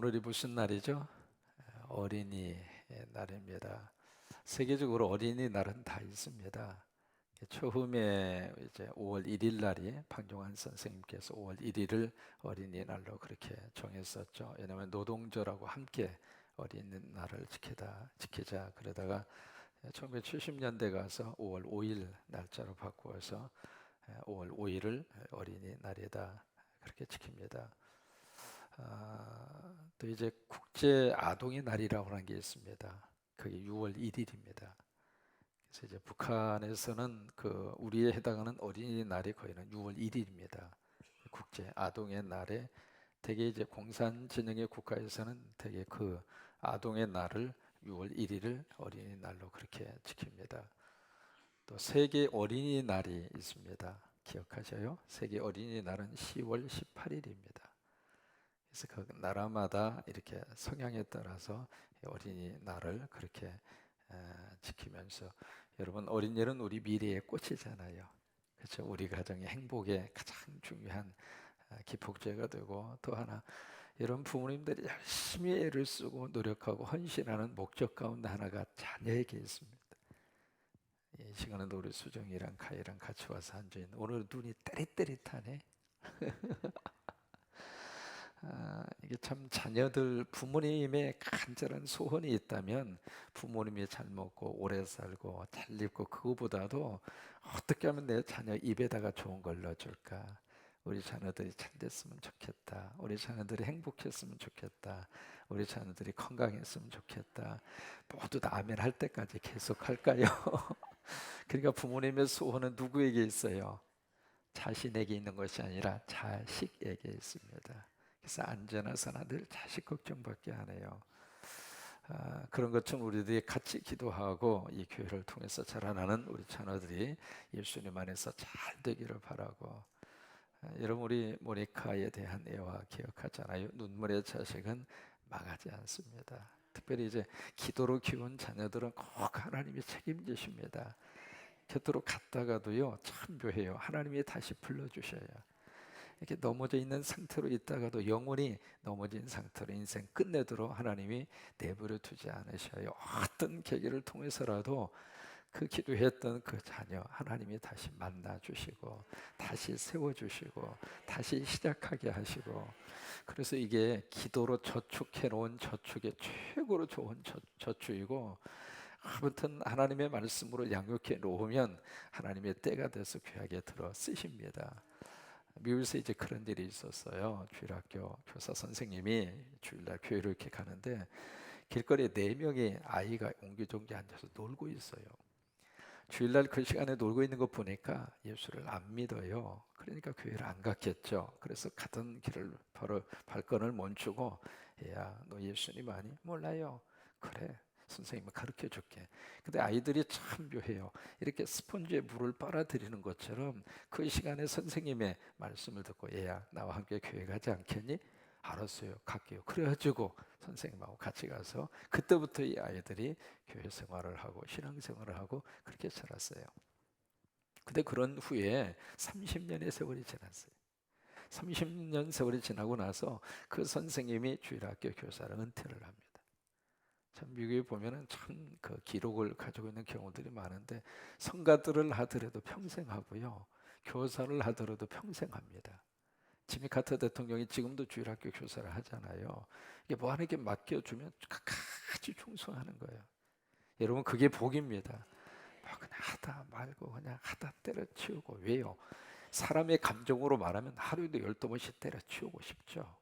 오늘이 무슨 날이죠? 어린이 날입니다. 세계적으로 어린이날은 다 있습니다. 처음에 이제 5월 1일 날이 방종환 선생님께서 5월 1일을 어린이날로 그렇게 정했었죠. 왜냐하면 노동절하고 함께 어린이날을 지키자 그러다가 1970년대 가서 5월 5일 날짜로 바꾸어서 5월 5일을 어린이날이다 그렇게 지킵니다. 또 이제 국제 아동의 날이라고 하는 게 있습니다. 그게 6월 1일입니다. 그래서 이제 북한에서는 그 우리에 해당하는 어린이날이 거의는 6월 1일입니다. 국제 아동의 날에 대개 이제 공산 진영의 국가에서는 대개 그 아동의 날을 6월 1일을 어린이날로 그렇게 지킵니다. 또 세계 어린이날이 있습니다. 기억하셔요? 세계 어린이날은 10월 18일입니다. 그래서 그 나라마다 이렇게 성향에 따라서 어린이날을 그렇게 지키면서 여러분 어린이는 우리 미래의 꽃이잖아요. 그렇죠? 우리 가정의 행복에 가장 중요한 기폭제가 되고 또 하나 이런 부모님들이 열심히 애를 쓰고 노력하고 헌신하는 목적 가운데 하나가 자녀에게 있습니다. 이 시간에도 우리 수정이랑 가희랑 같이 와서 앉아있는 오늘 눈이 따릿따릿하네. 이게 참 자녀들 부모님의 간절한 소원이 있다면 부모님이 잘 먹고 오래 살고 잘 입고 그거보다도 어떻게 하면 내 자녀 입에다가 좋은 걸 넣어줄까? 우리 자녀들이 잘 됐으면 좋겠다. 우리 자녀들이 행복했으면 좋겠다. 우리 자녀들이 건강했으면 좋겠다. 모두 다 아멘 할 때까지 계속 할까요? 그러니까 부모님의 소원은 누구에게 있어요? 자신에게 있는 것이 아니라 자식에게 있습니다. 그래서 안전하사나 늘 자식 걱정밖에 안 해요. 그런 것처럼 우리들이 같이 기도하고 이 교회를 통해서 자라나는 우리 자녀들이 예수님 안에서 잘 되기를 바라고 여러분 우리 모니카에 대한 애와 기억하잖아요. 눈물의 자식은 망하지 않습니다. 특별히 이제 기도로 키운 자녀들은 꼭 하나님이 책임지십니다. 곁으로 갔다가도요 참 묘해요. 하나님이 다시 불러주셔요. 이렇게 넘어져 있는 상태로 있다가도 영원히 넘어진 상태로 인생 끝내도록 하나님이 내버려 두지 않으셔요. 어떤 계기를 통해서라도 그 기도했던 그 자녀 하나님이 다시 만나 주시고 다시 세워 주시고 다시 시작하게 하시고 그래서 이게 기도로 저축해 놓은 저축의 최고로 좋은 저축이고 아무튼 하나님의 말씀으로 양육해 놓으면 하나님의 때가 돼서 귀하게 들어 쓰십니다. 미국에서 이제 그런 일이 있었어요. 주일학교 교사 선생님이 주일날 교회를 이렇게 가는데 길거리에 네 명의 아이가 옹기종기 앉아서 놀고 있어요. 주일날 그 시간에 놀고 있는 거 보니까 예수를 안 믿어요. 그러니까 교회를 안 갔겠죠. 그래서 가던 길을 바로 발걸음을 멈추고 야, 너 예수님 아니? 몰라요. 그래. 선생님은 가르쳐 줄게. 근데 아이들이 참 묘해요. 이렇게 스펀지에 물을 빨아들이는 것처럼 그 시간에 선생님의 말씀을 듣고 얘야 나와 함께 교회 가지 않겠니? 알았어요. 갈게요. 그래가지고 선생님하고 같이 가서 그때부터 이 아이들이 교회 생활을 하고 신앙 생활을 하고 그렇게 자랐어요. 근데 그런 후에 30년의 세월이 지났어요. 30년 세월이 지나고 나서 그 선생님이 주일학교 교사를 은퇴를 합니다. 참 미국에 보면은 참 그 기록을 가지고 있는 경우들이 많은데 성가들을 하더라도 평생 하고요. 교사를 하더라도 평생 합니다. 지미 카터 대통령이 지금도 주일학교 교사를 하잖아요. 이게 뭐 하나님께 맡겨주면 끝까지 충성하는 거예요. 여러분 그게 복입니다. 뭐 그냥 하다 말고 그냥 하다 때려치우고 왜요? 사람의 감정으로 말하면 하루에도 12번씩 때려치우고 싶죠.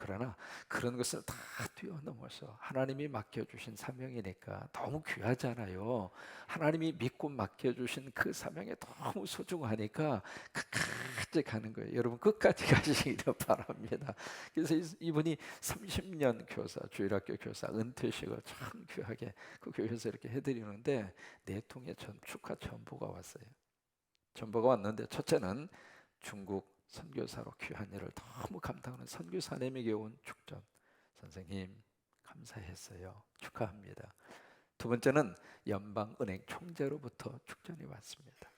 그러나 그런 것을 다 뛰어넘어서 하나님이 맡겨주신 사명이니까 너무 귀하잖아요. 하나님이 믿고 맡겨주신 그 사명이 너무 소중하니까 끝까지 가는 거예요. 여러분 끝까지 가시기를 바랍니다. 그래서 이분이 30년 교사, 주일학교 교사 은퇴식을 참 귀하게 그 교회에서 이렇게 해드리는데 네 통의 축하 전보가 왔어요. 전보가 왔는데 첫째는 중국 선교사로 귀한 일을 너무 감당하는 선교사님에게 온 축전. 선생님 감사했어요. 축하합니다. 두 번째는 연방은행 총재로부터 축전이 왔습니다.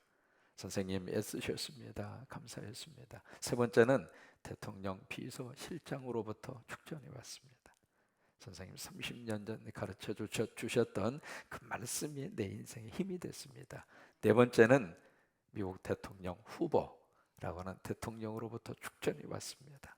선생님 애쓰셨습니다. 감사했습니다. 세 번째는 대통령 비서실장으로부터 축전이 왔습니다. 선생님 30년 전에 가르쳐 주셨던 그 말씀이 내 인생의 힘이 됐습니다. 네 번째는 미국 대통령 후보라고 하는 대통령으로부터 축전이 왔습니다.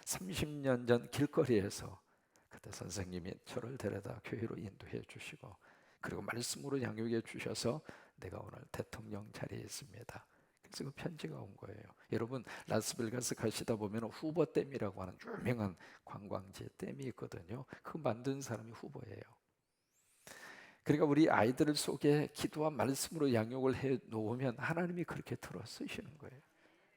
30년 전 길거리에서 그때 선생님이 저를 데려다 교회로 인도해 주시고, 그리고 말씀으로 양육해 주셔서 내가 오늘 대통령 자리에 있습니다. 그래서 그 편지가 온 거예요. 여러분, 라스베가스 가시다 보면 후보댐이라고 하는 유명한 관광지 댐이 있거든요. 그 만든 사람이 후보예요. 그러니까 우리 아이들 속에 기도와 말씀으로 양육을 해 놓으면 하나님이 그렇게 들어 쓰시는 거예요.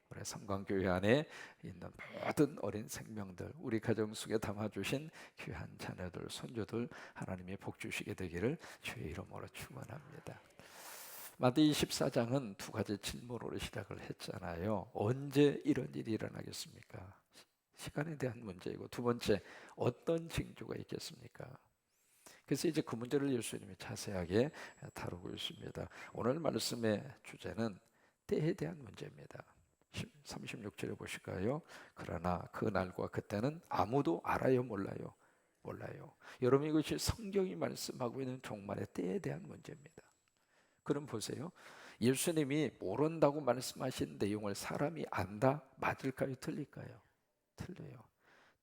우리 성광교회 안에 있는 모든 어린 생명들, 우리 가정 속에 담아주신 귀한 자녀들, 손주들, 하나님이 복 주시게 되기를 주의 이름으로 축원합니다. 마태복음 24장은 두 가지 질문으로 시작을 했잖아요. 언제 이런 일이 일어나겠습니까? 시간에 대한 문제이고, 두 번째, 어떤 징조가 있겠습니까? 그래서 이제 그 문제를 예수님이 자세하게 다루고 있습니다. 오늘 말씀의 주제는 때에 대한 문제입니다. 36절에 보실까요? 그러나 그 날과 그때는 아무도 알아요, 몰라요? 몰라요. 여러분, 이것이 성경이 말씀하고 있는 종말의 때에 대한 문제입니다. 그럼 보세요. 예수님이 모른다고 말씀하신 내용을 사람이 안다? 맞을까요? 틀릴까요? 틀려요.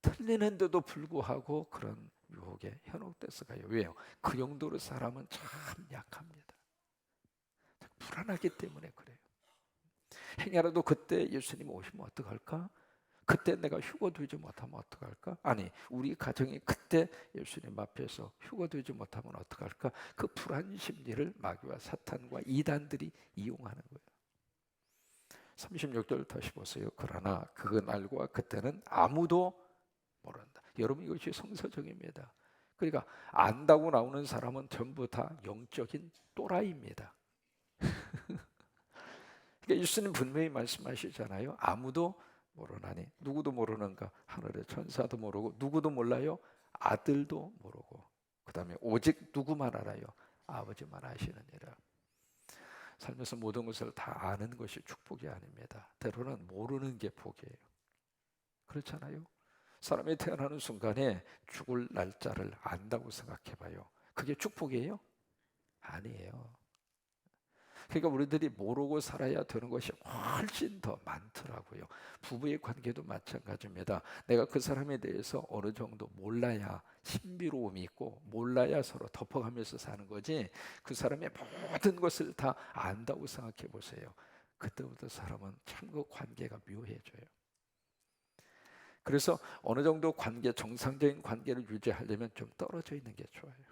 틀리는데도 불구하고 그런 유혹에 현혹돼서 가요. 왜요? 그 정도로 사람은 참 약합니다. 불안하기 때문에 그래요. 행여라도 그때 예수님 오시면 어떡할까? 그때 내가 휴거 되지 못하면 어떡할까? 아니, 우리 가정이 그때 예수님 앞에서 휴거 되지 못하면 어떡할까? 그 불안 심리를 마귀와 사탄과 이단들이 이용하는 거예요. 36절 다시 보세요. 그러나 그 날과 그때는 아무도 모른다. 여러분, 이것이 성서적입니다. 그러니까 안다고 나오는 사람은 전부 다 영적인 또라이입니다. 그러니까 예수님 분명히 말씀하시잖아요. 아무도 모르나니, 누구도 모르는가? 하늘의 천사도 모르고 누구도 몰라요? 아들도 모르고, 그 다음에 오직 누구만 알아요? 아버지만 아시느니라. 살면서 모든 것을 다 아는 것이 축복이 아닙니다. 때로는 모르는 게 복이에요. 그렇잖아요. 사람이 태어나는 순간에 죽을 날짜를 안다고 생각해봐요. 그게 축복이에요? 아니에요. 그러니까 우리들이 모르고 살아야 되는 것이 훨씬 더 많더라고요. 부부의 관계도 마찬가지입니다. 내가 그 사람에 대해서 어느 정도 몰라야 신비로움이 있고, 몰라야 서로 덮어가면서 사는 거지, 그 사람의 모든 것을 다 안다고 생각해 보세요. 그때부터 사람은 참 그 관계가 묘해져요. 그래서 어느 정도 관계, 정상적인 관계를 유지하려면 좀 떨어져 있는 게 좋아요.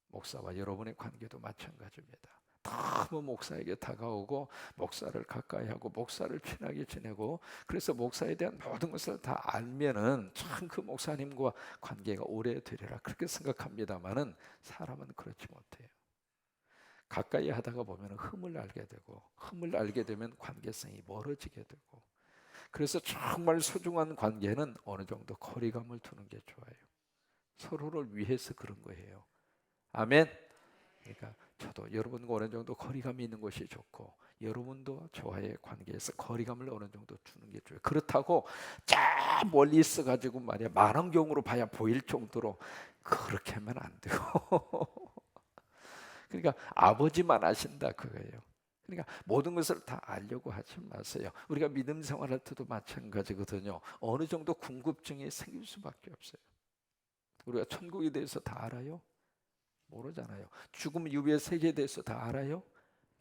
목사와 여러분의 관계도 마찬가지입니다. 너무 목사에게 다가오고 목사를 가까이 하고 목사를 친하게 지내고, 그래서 목사에 대한 모든 것을 다 알면은 참 그 목사님과 관계가 오래되리라 그렇게 생각합니다만은, 사람은 그렇지 못해요. 가까이 하다가 보면 흠을 알게 되고, 흠을 알게 되면 관계성이 멀어지게 되고, 그래서 정말 소중한 관계는 어느 정도 거리감을 두는 게 좋아요. 서로를 위해서 그런 거예요. 아멘. 그러니까 저도 여러분과 어느 정도 거리감이 있는 것이 좋고, 여러분도 저와의 관계에서 거리감을 어느 정도 두는 게 좋아요. 그렇다고 저 멀리 있어가지고 말이야 만원경으로 봐야 보일 정도로 그렇게 하면 안 돼요. 그러니까 아버지만 아신다 그거예요. 그러니까 모든 것을 다 알려고 하지 마세요. 우리가 믿음 생활할 때도 마찬가지거든요. 어느 정도 궁금증이 생길 수밖에 없어요. 우리가 천국에 대해서 다 알아요? 모르잖아요. 죽음 이후의 세계에 대해서 다 알아요?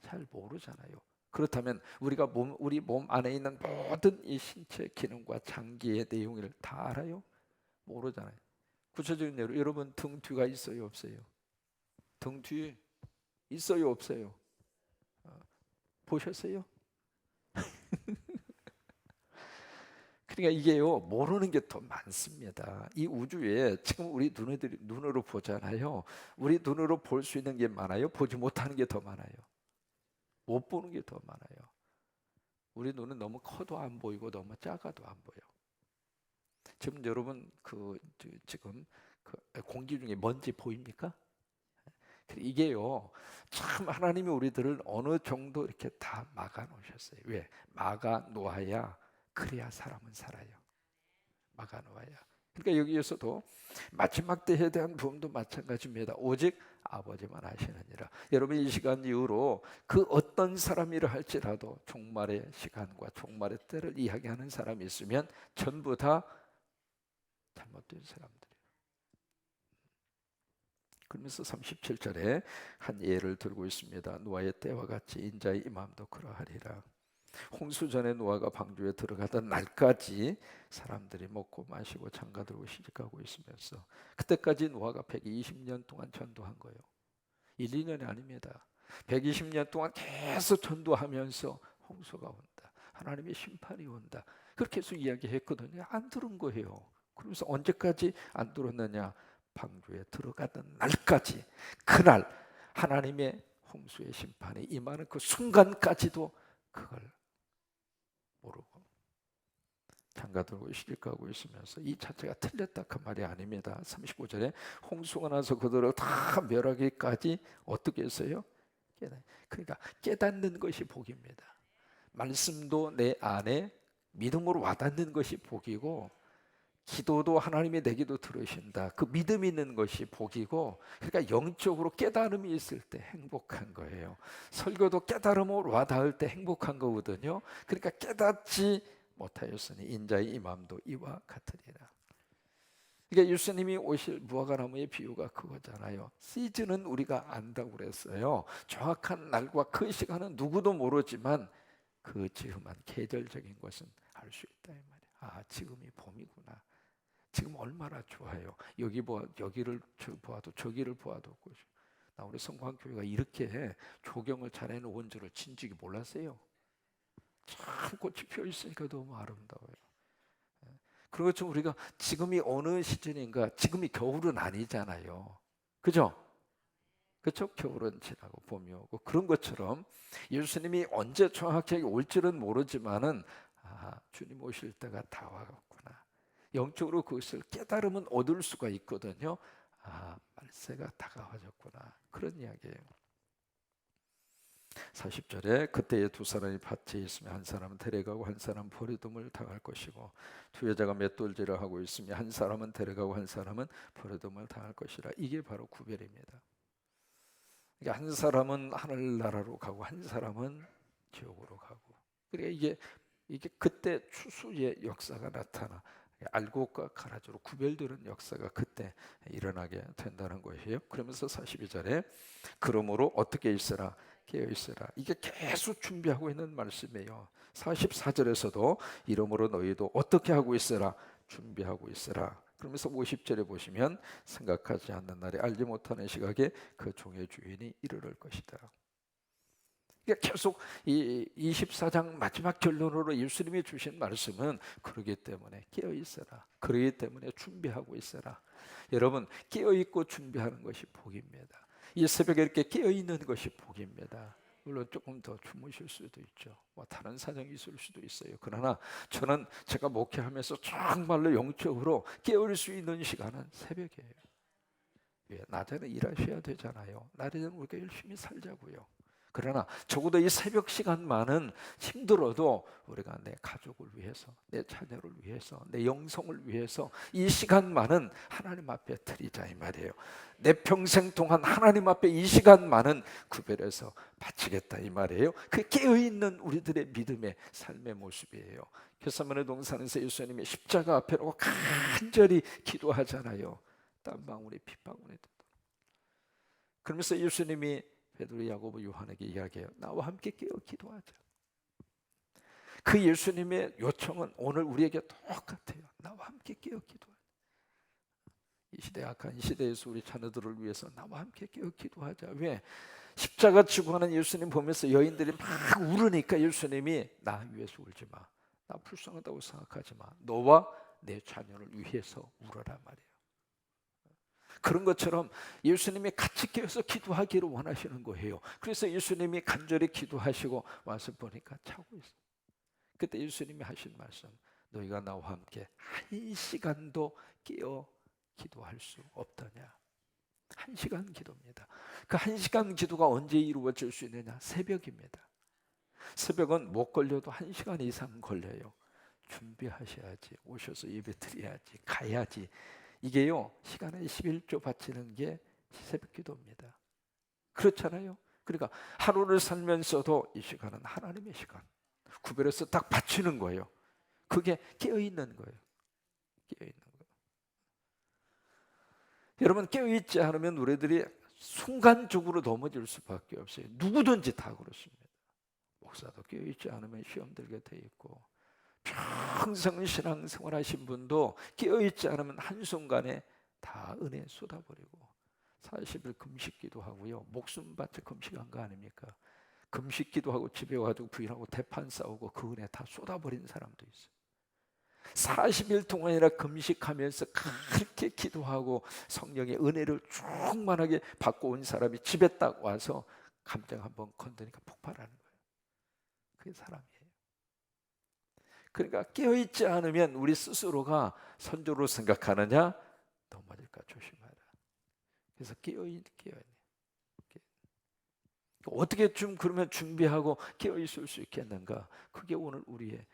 잘 모르잖아요. 그렇다면 우리가 우리 몸 안에 있는 모든 이 신체 기능과 장기의 내용을 다 알아요? 모르잖아요. 구체적인 예로, 여러분 등 뒤가 있어요, 없어요? 등 뒤 있어요, 없어요? 보셨어요? 그러니까 이게요, 모르는 게 더 많습니다. 이 우주에 지금 우리 눈으로 보잖아요. 우리 눈으로 볼 수 있는 게 많아요? 보지 못하는 게 더 많아요? 못 보는 게 더 많아요. 우리 눈은 너무 커도 안 보이고 너무 작아도 안 보여. 지금 여러분 지금 그 공기 중에 먼지 보입니까? 이게요, 참 하나님이 우리들을 어느 정도 이렇게 다 막아 놓으셨어요. 왜? 막아 놓아야, 그래야 사람은 살아요. 막아 놓아야. 그러니까 여기에서도 마지막 때에 대한 부흥도 마찬가지입니다. 오직 아버지만 아시느니라. 여러분, 이 시간 이후로 그 어떤 사람이라 할지라도 종말의 시간과 종말의 때를 이야기하는 사람이 있으면 전부 다 잘못된 사람들이에요. 그러면서 37절에 한 예를 들고 있습니다. 노아의 때와 같이 인자의 임함도 그러하리라. 홍수 전에 노아가 방주에 들어가던 날까지 사람들이 먹고 마시고 장가들고 시집가고 있으면서, 그때까지 노아가 120년 동안 전도한 거예요. 1, 2년이 아닙니다. 120년 동안 계속 전도하면서 홍수가 온다, 하나님의 심판이 온다, 그렇게 해서 이야기했거든요. 안 들은 거예요. 그러면서 언제까지 안 들었느냐? 방주에 들어가던 날까지, 그날 하나님의 홍수의 심판이 임하는 그 순간까지도 그걸 모르고 장가들고 시집가고 있으면서, 이 자체가 틀렸다 그 말이 아닙니다. 35절에 홍수가 나서 그들을 다 멸하기까지 어떻게 했어요? 그러니까 깨닫는 것이 복입니다. 말씀도 내 안에 믿음으로 와닿는 것이 복이고, 기도도 하나님의 내 기도 들으신다, 그 믿음 있는 것이 복이고, 그러니까 영적으로 깨달음이 있을 때 행복한 거예요. 설교도 깨달음으로 와닿을 때 행복한 거거든요. 그러니까 깨닫지 못하였으니 인자의 임함도 이와 같으리라. 그러니까 예수님이 오실 무화과나무의 비유가 그거잖아요. 시즌은 우리가 안다고 그랬어요. 정확한 날과 그 시간은 누구도 모르지만 그 즈음한 계절적인 것은 알 수 있다 이 말이에요. 아, 지금이 봄이구나. 지금 얼마나 좋아요. 여기를 보아도 저기를 보아도. 나 우리 성광교회가 이렇게 조경을 잘 해놓은 줄을 진즉이 몰랐어요. 참 꽃이 피어 있으니까 너무 아름다워요. 그런 것처럼 우리가 지금이 어느 시즌인가, 지금이 겨울은 아니잖아요. 그죠? 그렇죠? 겨울은 지나고 봄이 오고, 그런 것처럼 예수님이 언제 정확하게 올지는 모르지만은, 아, 주님 오실 때가 다 와갔구나. 영적으로 그것을 깨달으면 얻을 수가 있거든요. 아, 말세가 다가와졌구나, 그런 이야기예요. 40절에 그때에 두 사람이 밭에 있으며 한 사람은 데려가고 한 사람은 버려둠을 당할 것이고, 두 여자가 맷돌질을 하고 있으며 한 사람은 데려가고 한 사람은 버려둠을 당할 것이라. 이게 바로 구별입니다. 그러니까 한 사람은 하늘나라로 가고 한 사람은 지옥으로 가고. 그러니까 이게 그때 추수의 역사가 나타나, 알곡과 가라지로 구별되는 역사가 그때 일어나게 된다는 것이에요. 그러면서 42절에 그러므로 어떻게 있으라? 깨어 있으라. 이게 계속 준비하고 있는 말씀이에요. 44절에서도 이러므로 너희도 어떻게 하고 있으라? 준비하고 있으라. 그러면서 50절에 보시면 생각하지 않는 날에 알지 못하는 시각에 그 종의 주인이 이르를 것이다. 그러니까 계속 이 24장 마지막 결론으로 예수님이 주신 말씀은 그러기 때문에 깨어 있어라, 그러기 때문에 준비하고 있어라. 여러분, 깨어 있고 준비하는 것이 복입니다. 이 새벽에 이렇게 깨어 있는 것이 복입니다. 물론 조금 더 주무실 수도 있죠. 뭐 다른 사정이 있을 수도 있어요. 그러나 저는 제가 목회하면서 정말로 영적으로 깨어올 수 있는 시간은 새벽이에요. 왜? 낮에는 일하셔야 되잖아요. 낮에는 우리가 열심히 살자고요. 그러나 적어도 이 새벽 시간만은 힘들어도 우리가 내 가족을 위해서, 내 자녀를 위해서, 내 영성을 위해서 이 시간만은 하나님 앞에 드리자 이 말이에요. 내 평생 동안 하나님 앞에 이 시간만은 구별해서 바치겠다 이 말이에요. 그 깨어있는 우리들의 믿음의 삶의 모습이에요. 겟세마네 동산에서 예수님이 십자가 앞에 놓고 간절히 기도하잖아요. 땀방울이 핏방울이 되도록. 그러면서 예수님이 베드로, 야고보, 요한에게 이야기해요. 나와 함께 깨어 기도하자. 그 예수님의 요청은 오늘 우리에게 똑같아요. 나와 함께 깨어 기도하자. 이 시대 악한 이 시대에서 우리 자녀들을 위해서 나와 함께 깨어 기도하자. 왜? 십자가 지고 가는 예수님 보면서 여인들이 막 울으니까 예수님이 나 위해서 울지 마, 나 불쌍하다고 생각하지 마, 너와 내 자녀를 위해서 울어라 말이에요. 그런 것처럼 예수님이 같이 깨어서 기도하기를 원하시는 거예요. 그래서 예수님이 간절히 기도하시고 와서 보니까 자고 있어요. 그때 예수님이 하신 말씀, 너희가 나와 함께 한 시간도 깨어 기도할 수 없더냐. 한 시간 기도입니다. 그 한 시간 기도가 언제 이루어질 수 있느냐? 새벽입니다. 새벽은 못 걸려도 한 시간 이상 걸려요. 준비하셔야지. 오셔서 예배 드려야지. 가야지. 이게요, 시간에 11조 바치는 게 새벽 기도입니다. 그렇잖아요. 그러니까 하루를 살면서도 이 시간은 하나님의 시간 구별해서 딱 바치는 거예요. 그게 깨어있는 거예요. 깨어있는 거예요. 여러분, 깨어있지 않으면 우리들이 순간적으로 넘어질 수밖에 없어요. 누구든지 다 그렇습니다. 목사도 깨어있지 않으면 시험 들게 돼 있고, 평생 신앙생활 하신 분도 깨어있지 않으면 한순간에 다 은혜 쏟아버리고 40일 금식기도 하고요, 목숨 바쳐 금식한 거 아닙니까? 금식기도 하고 집에 와가지고 부인하고 대판 싸우고 그 은혜 다 쏟아버린 사람도 있어요. 40일 동안이나 금식하면서 그렇게 기도하고 성령의 은혜를 충만하게 받고 온 사람이 집에 딱 와서 감정 한번 건드니까 폭발하는 거예요. 그게 사람이에요. 그러니까 깨어있지 않으면 우리 스스로가 선조로 생각하느냐, 넘어질까 조심하라. 그래서 깨어있네. 어떻게 좀 그러면 준비하고 깨어있을 수 있겠는가? 그게 오늘 우리의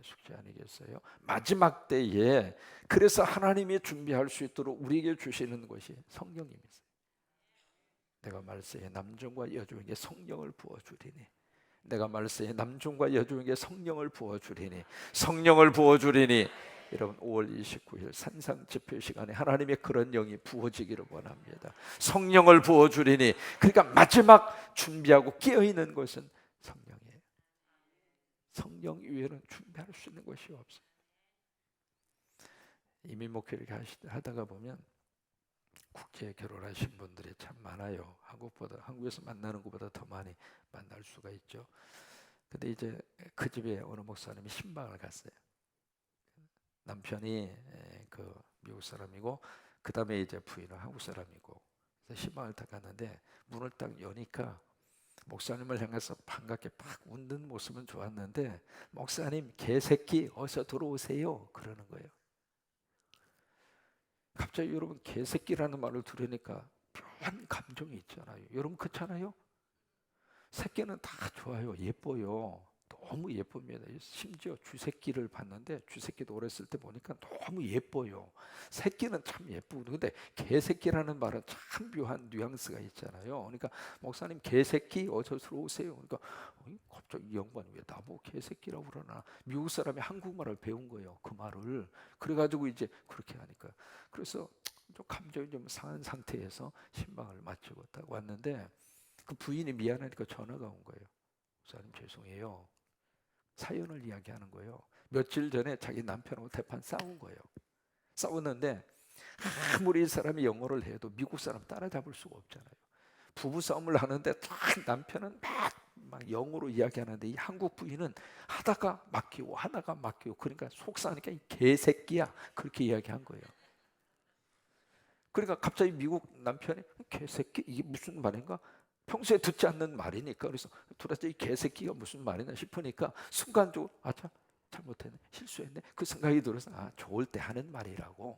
숙제 아니겠어요? 마지막 때에 그래서 하나님이 준비할 수 있도록 우리에게 주시는 것이 성령님이세요. 내가 말세에 남종과 여종에게 성령을 부어주리니, 내가 말세에 남종과 여종에게 성령을 부어주리니, 성령을 부어주리니. 여러분, 5월 29일 산상 집회 시간에 하나님의 그런 영이 부어지기를 원합니다. 성령을 부어주리니. 그러니까 마지막 준비하고 깨어있는 것은 성령이에요. 성령 이외에는 준비할 수 있는 것이 없어요. 이민 목회 이렇게 하다가 보면 국제 결혼하신 분들이 참 많아요. 한국에서 만나는 것보다 더 많이 만날 수가 있죠. 근데 이제 그 집에 어느 목사님이 신방을 갔어요. 남편이 그 미국 사람이고, 그 다음에 이제 부인은 한국 사람이고, 그래서 신방을 딱 갔는데 문을 딱 여니까 목사님을 향해서 반갑게 팍 웃는 모습은 좋았는데, 목사님 개새끼 어서 들어오세요 그러는 거예요. 갑자기 여러분, 개새끼라는 말을 들으니까 묘한 감정이 있잖아요. 여러분 그렇잖아요? 새끼는 다 좋아요. 예뻐요. 너무 예쁩니다. 심지어 쥐새끼를 봤는데 쥐새끼도 어렸을 때 보니까 너무 예뻐요. 새끼는 참 예쁘고, 근데 개새끼라는 말은 참 묘한 뉘앙스가 있잖아요. 그러니까 목사님 개새끼 어서 들어오세요. 그러니까 갑자기 이 양반이 왜 나보고 개새끼라고 그러나. 미국 사람이 한국말을 배운 거예요, 그 말을. 그래가지고 이제 그렇게 하니까, 그래서 좀 감정이 좀 상한 상태에서 신방을 마치고 딱 왔는데 그 부인이 미안하니까 전화가 온 거예요. 목사님 죄송해요. 사연을 이야기하는 거예요. 며칠 전에 자기 남편하고 대판 싸운 거예요. 싸웠는데 아무리 이 사람이 영어를 해도 미국 사람 따라잡을 수가 없잖아요. 부부 싸움을 하는데 남편은 막 영어로 이야기하는데 이 한국 부인은 하다가 맡기고 하다가 맡기고, 그러니까 속상하니까 이 개새끼야 그렇게 이야기한 거예요. 그러니까 갑자기 미국 남편이 개새끼 이게 무슨 말인가? 평소에 듣지 않는 말이니까. 그래서 도대체 이 개새끼가 무슨 말이나 싶으니까 순간적으로 참 잘못했네, 실수했네, 그 생각이 들어서 좋을 때 하는 말이라고,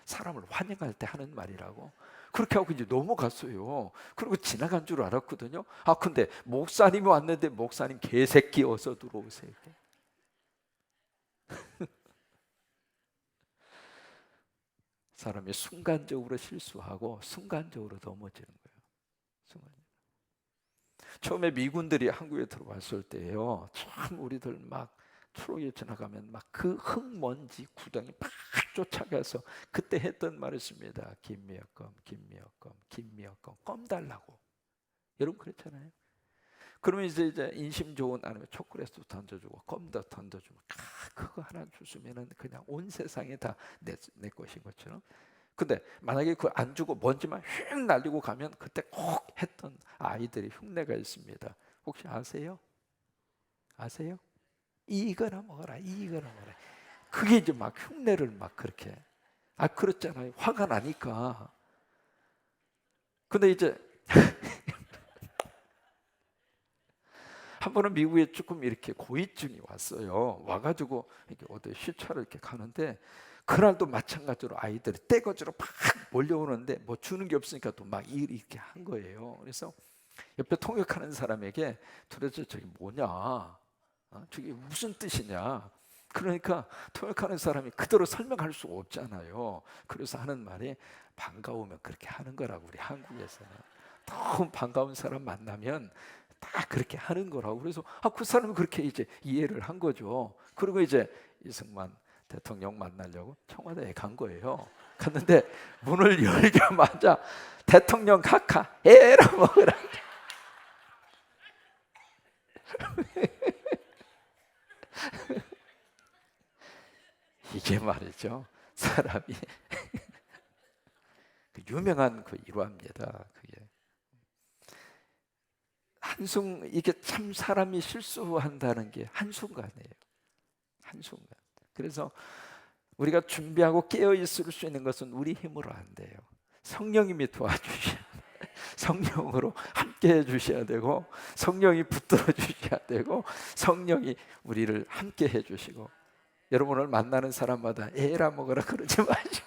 사람을 환영할 때 하는 말이라고 그렇게 하고 이제 넘어갔어요. 그리고 지나간 줄 알았거든요. 근데 목사님이 왔는데 목사님 개새끼 어서 들어오세요. 사람이 순간적으로 실수하고 순간적으로 넘어지는 거예요. 순간적으로. 처음에 미군들이 한국에 들어왔을 때요, 참 우리들 막 트로이에 지나가면 막 그 흙먼지 구덩이 막 쫓아가서 그때 했던 말이 있습니다. 김미역검 껌 달라고. 여러분 그렇잖아요. 그러면 이제 인심 좋은 아니면 초콜릿도 던져주고 껌도 던져주고, 그거 하나 주시면은 그냥 온 세상이 다 내 것인 것처럼. 근데 만약에 그거 안 주고 먼지만 휙 날리고 가면 그때 꼭 했던 아이들이 흉내가 있습니다. 혹시 아세요? 아세요? 이거나 먹어라, 이거나 먹어라. 그게 이제 막 흉내를 막 그렇게. 그렇잖아요. 화가 나니까. 근데 이제 한 번은 미국에 조금 이렇게 고위층이 왔어요. 와가지고 이렇게 어디 시차를 이렇게 가는데, 그날도 마찬가지로 아이들이 떼거지로 막 몰려오는데 뭐 주는 게 없으니까 또 막 이렇게 한 거예요. 그래서 옆에 통역하는 사람에게 도대체 저게 뭐냐, 저게 무슨 뜻이냐. 그러니까 통역하는 사람이 그대로 설명할 수 없잖아요. 그래서 하는 말이 반가우면 그렇게 하는 거라고. 우리 한국에서는 너무 반가운 사람 만나면 다 그렇게 하는 거라고. 그래서 그 사람은 그렇게 이제 이해를 한 거죠. 그리고 이제 이승만 대통령 만나려고 청와대에 간 거예요. 갔는데 문을 열자마자 대통령 카카 에라 먹으라. 이게 말이죠. 사람이 그 유명한 그 일화입니다. 그게 이게 참 사람이 실수한다는 게 한순간이에요. 한순간. 그래서 우리가 준비하고 깨어 있을 수 있는 것은 우리 힘으로 안 돼요. 성령님이 도와주셔야 돼요. 성령으로 함께 해주셔야 되고, 성령이 붙들어 주셔야 되고, 성령이 우리를 함께 해주시고. 여러분을 만나는 사람마다 에라 먹으라 그러지 마시고,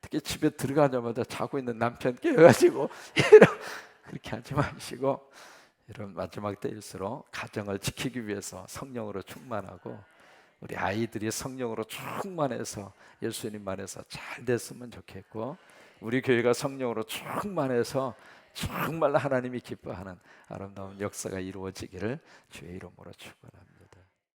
특히 집에 들어가자마자 자고 있는 남편 깨워가지고 에라 그렇게 하지 마시고, 이런 마지막 때일수록 가정을 지키기 위해서 성령으로 충만하고, 우리 아이들이 성령으로 충만해서 예수님 안에서 잘 됐으면 좋겠고, 우리 교회가 성령으로 충만해서 정말 하나님이 기뻐하는 아름다운 역사가 이루어지기를 주의 이름으로 축원합니다.